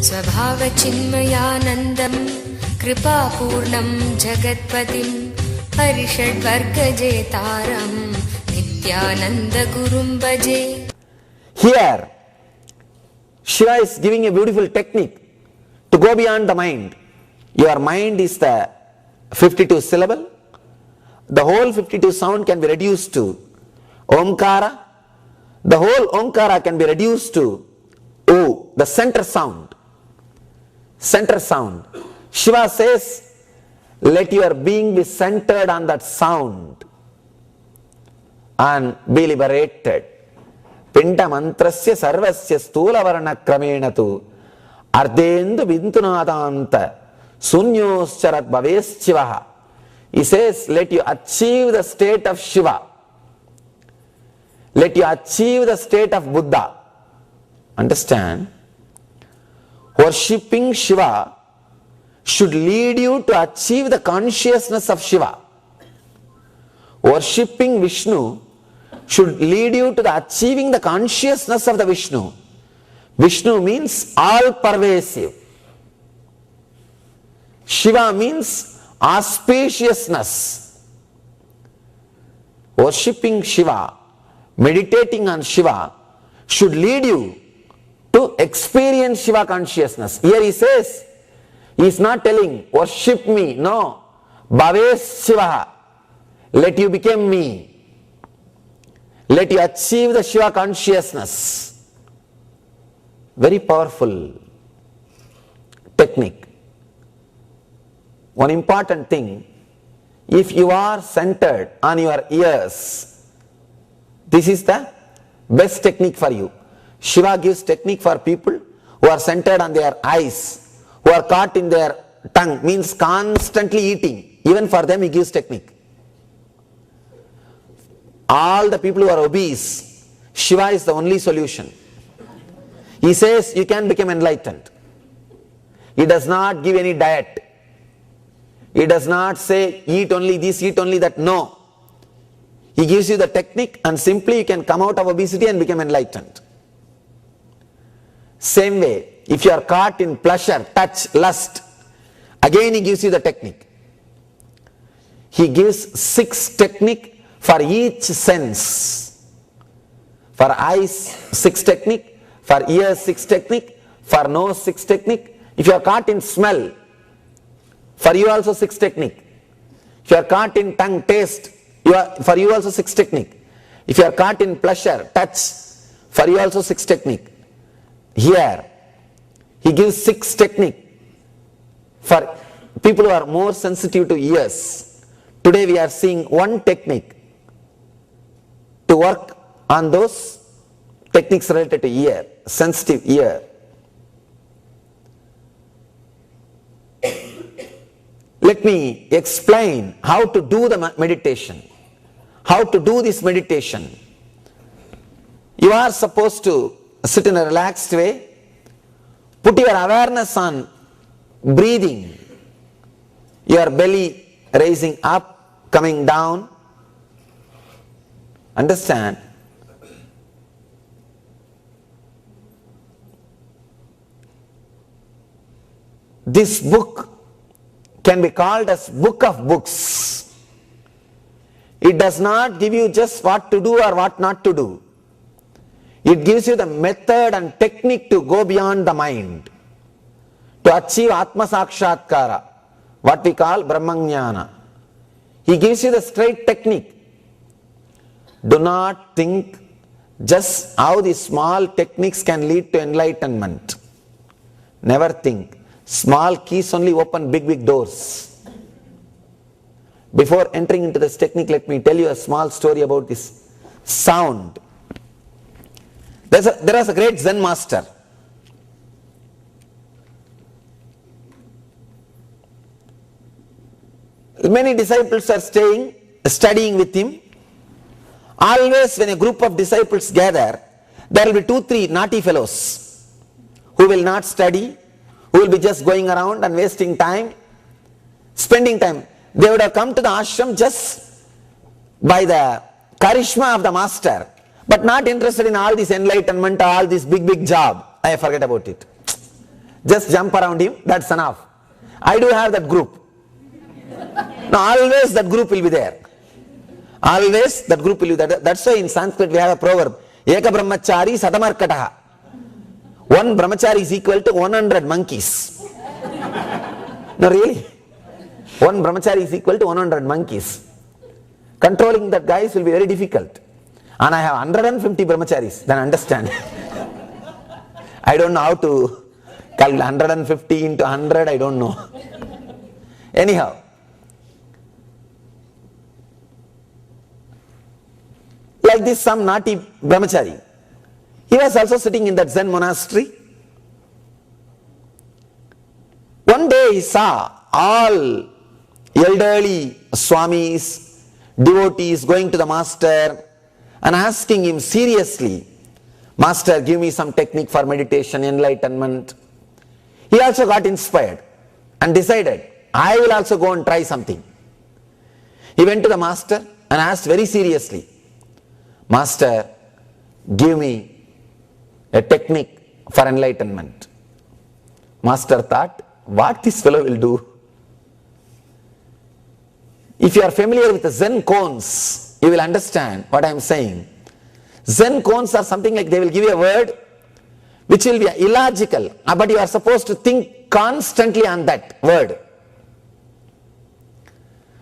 स्वभावचिन्मयानन्दं कृपापूर्णं जगत्पतिं परिषड्वर्गजेतारं नित्यानन्दगुरुं भजे. Here, Shiva is giving a beautiful technique to go beyond the mind. Your mind is the 52 syllable. The whole 52 sound can be reduced to Omkara. The whole Omkara can be reduced to O, the center sound. Center sound. Shiva says, let your being be centered on that sound and be liberated. Pinda mantrasya sarvasya stula varana kramena tu ardendu vintunadanta sunyoscharat bhaveschivaha. He says, let you achieve the state of Shiva. Let you achieve the state of Buddha. Understand? Worshipping Shiva should lead you to achieve the consciousness of Shiva. Worshipping Vishnu should lead you to the achieving the consciousness of the Vishnu. Vishnu means all pervasive. Shiva means auspiciousness. Worshipping Shiva, meditating on Shiva should lead you to experience Shiva consciousness. Here he says, he is not telling worship me, no. Bhaves Shiva, let you become me. Let you achieve the Shiva consciousness. Very powerful technique. One important thing, if you are centered on your ears, this is the best technique for you. Shiva gives technique for people who are centered on their eyes, who are caught in their tongue, means constantly eating. Even for them he gives technique. All the people who are obese, Shiva is the only solution. He says you can become enlightened. He does not give any diet. He does not say eat only this, eat only that. No. He gives you the technique and simply you can come out of obesity and become enlightened. Same way, if you are caught in pleasure, touch, lust, again he gives you the technique. He gives 6 technique for each sense. For eyes 6 technique, for ears 6 technique, for nose 6 technique. If you are caught in smell, for you also 6 technique. If you are caught in tongue taste, for you also 6 technique. If you are caught in pleasure, touch, for you also 6 technique. Here, he gives 6 technique for people who are more sensitive to ears. Today we are seeing 1 technique to work on those techniques related to ear, sensitive ear. Let me explain how to do the meditation. How to do this meditation. You are supposed to sit in a relaxed way. Put your awareness on breathing. Your belly raising up, coming down. Understand? This book can be called as book of books. It does not give you just what to do or what not to do. It gives you the method and technique to go beyond the mind, to achieve Atma Sakshatkara, what we call Brahmajnana. He gives you the straight technique. Do not think just how these small techniques can lead to enlightenment. Never think. Small keys only open big doors. Before entering into this technique, let me tell you a small story about this sound. There was a great Zen master. Many disciples are studying with him. Always when a group of disciples gather, there will be 2-3 naughty fellows who will not study, who will be just going around and wasting time, spending time. They would have come to the ashram just by the charisma of the master, but not interested in all this enlightenment, all this big job. I forget about it. just jump around him, that's enough. I do have that group. Now always that group will be there. Always that group will be there. That's why in Sanskrit we have a proverb, Eka brahmachari satamarkataha. One brahmachari is equal to 100 monkeys. No, really. One brahmachari is equal to 100 monkeys. Controlling that guys will be very difficult. And I have 150 brahmacharis, then understand. I don't know how to calculate 150 into 100, I don't know. Anyhow, like this some naughty brahmachari, he was also sitting in that Zen monastery. One day he saw all elderly swamis, devotees going to the master and asking him seriously, Master, give me some technique for meditation, enlightenment. He also got inspired and decided, I will also go and try something. He went to the master and asked very seriously, Master, give me a technique for enlightenment. Master thought, what this fellow will do? If you are familiar with the Zen koans, you will understand what I am saying. Zen koans are something like they will give you a word which will be illogical, but you are supposed to think constantly on that word.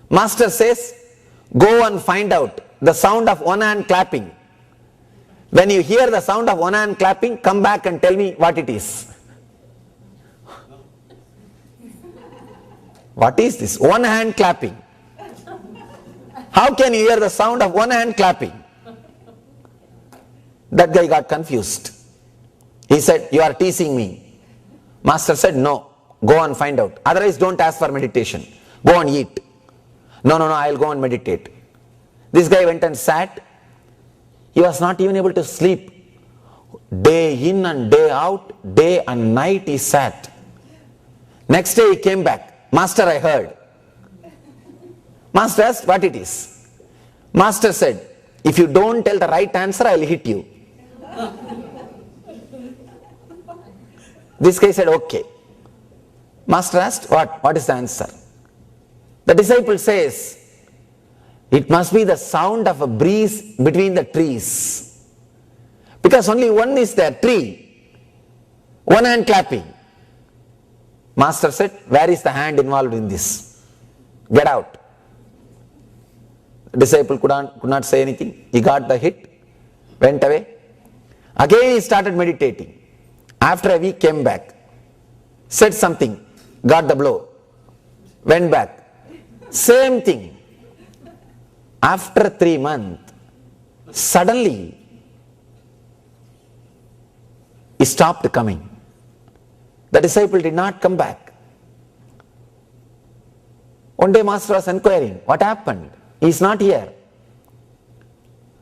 Master says, go and find out the sound of one hand clapping. When you hear the sound of one hand clapping, come back and tell me what it is. What is this? One hand clapping. How can you hear the sound of one hand clapping? That guy got confused. He said, you are teasing me. Master said, no, go and find out. Otherwise don't ask for meditation. Go and eat. No, I will go and meditate. This guy went and sat. He was not even able to sleep. Day in and day out, day and night he sat. Next day he came back. Master, I heard. Master asked what it is. Master said, if you don't tell the right answer, I will hit you. This guy said, okay. Master asked, what is the answer? The disciple says, it must be the sound of a breeze between the trees. Because only one is there, tree. One hand clapping. Master said, where is the hand involved in this? Get out. The disciple could not say anything. He got the hit, went away. Again he started meditating. After a week came back, said something, got the blow, went back. Same thing. After 3 months, suddenly he stopped coming. The disciple did not come back. One day master was inquiring, what happened? He is not here.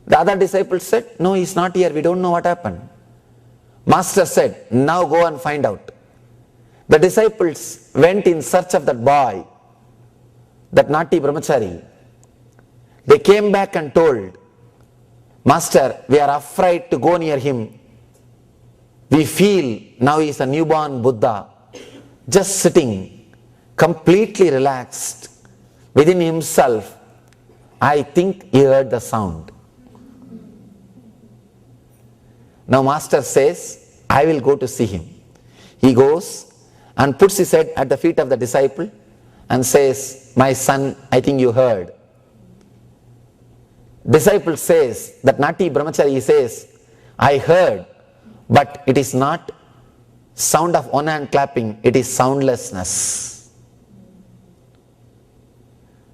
The other disciple said, no, he is not here, we don't know what happened. Master said, now go and find out. The disciples went in search of that boy, that naughty brahmachari. They came back and told, Master, we are afraid to go near him. We feel now he is a newborn Buddha, just sitting, completely relaxed. Within himself, I think he heard the sound. Now Master says, I will go to see him. He goes and puts his head at the feet of the disciple and says, my son, I think you heard. Disciple says, that naughty brahmachari says, I heard, but it is not sound of one hand clapping, it is soundlessness.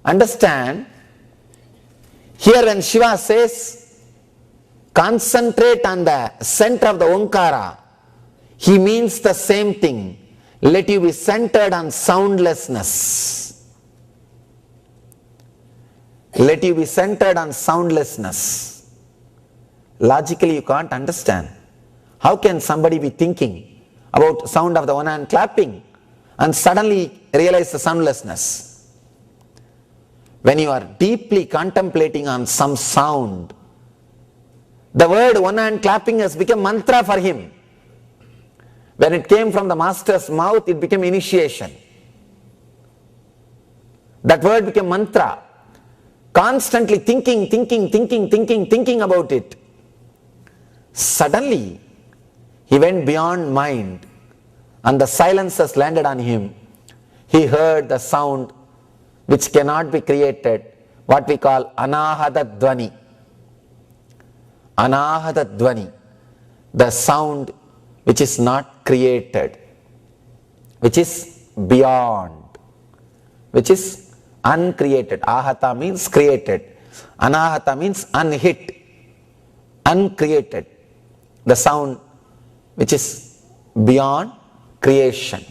Understand, here when Shiva says, concentrate on the center of the Omkara, he means the same thing. Let you be centered on soundlessness. Let you be centered on soundlessness. Logically you can't understand. How can somebody be thinking about sound of the one hand clapping and suddenly realize the soundlessness? When you are deeply contemplating on some sound, the word one hand clapping has become mantra for him. When it came from the master's mouth, it became initiation. That word became mantra. Constantly thinking about it. Suddenly, he went beyond mind and the silences landed on him. He heard the sound which cannot be created, what we call anahata dvani. Anahata dvani, the sound which is not created, which is beyond, which is uncreated. Ahata means created. Anahata means unhit, uncreated. The sound which is beyond creation.